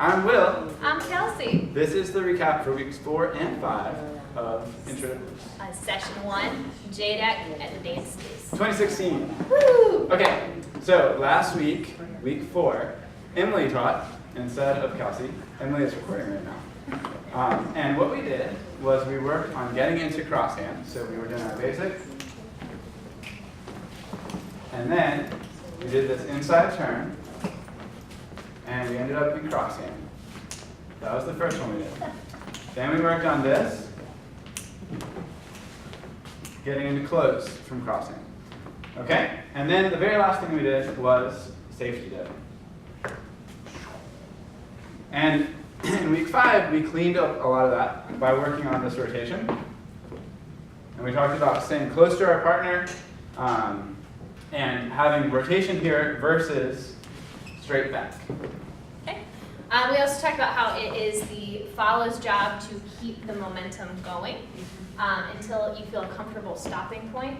I'm Will. I'm Kelsey. This is the recap for weeks 4 and 5 of Intro to Blues. Session 1, JDEC at the dance space. 2016. Woo! Okay, so last week, week 4, Emily taught instead of Kelsey. Emily is recording right now. And what we did was we worked on getting into crosshand. So we were doing our basic. And then we did this inside turn. And we ended up in crosshand. That was the first one we did. Then we worked on this, getting into close from crosshand. Okay? And then the very last thing we did was safety dip. And in week 5, we cleaned up a lot of that by working on this rotation. And we talked about staying close to our partner and having rotation here versus straight back. Okay. We also talked about how it is the follow's job to keep the momentum going until you feel a comfortable stopping point.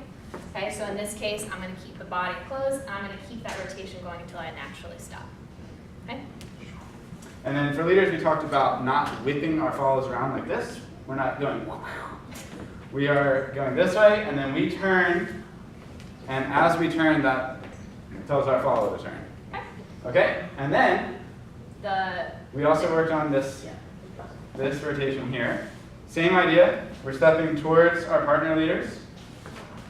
Okay, so in this case, I'm going to keep the body closed, and I'm going to keep that rotation going until I naturally stop. Okay? And then for leaders, we talked about not whipping our follows around like this. We're not going, we are going this way, and then we turn, and as we turn, that tells our follow to turn. Okay? And then we also worked on this rotation here. Same idea. We're stepping towards our partner leaders.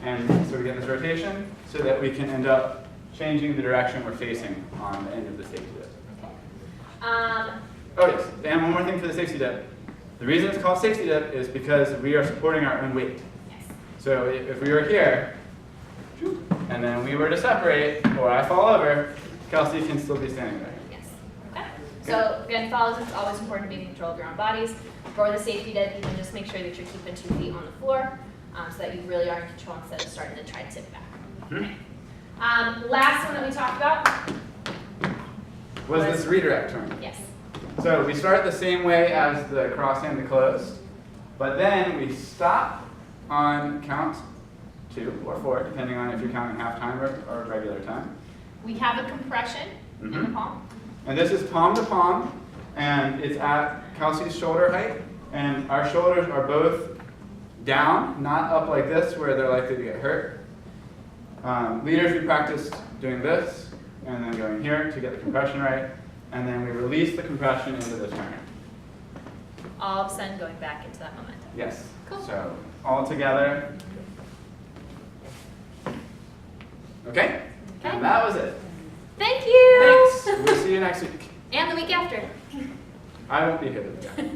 And so we get this rotation so that we can end up changing the direction we're facing on the end of the safety dip. Okay. Oh yes, and one more thing for the safety dip. The reason it's called safety dip is because we are supporting our own weight. Yes. So if we were here, and then we were to separate, or I fall over, Kelsey can still be standing there. Yes. Okay. So again, follows, it's always important to be in control of your own bodies. For the safety dip, you can just make sure that you're keeping 2 feet on the floor so that you really are in control instead of starting to try to tip back. Okay. Last one that we talked about was this redirect turn. Yes. So we start the same way as the crosshand to close, but then we stop on count 2 or 4, depending on if you're counting half time or regular time. We have a compression in the palm. And this is palm to palm, and it's at Kelsey's shoulder height, and our shoulders are both down, not up like this where they're likely to get hurt. Leaders, we practiced doing this, and then going here to get the compression right, and then we release the compression into this turn. All of a sudden going back into that momentum. Yes. Cool. So all together. Okay? And that was it. Thank you. Thanks. We'll see you next week. And the week after. I won't be here this week.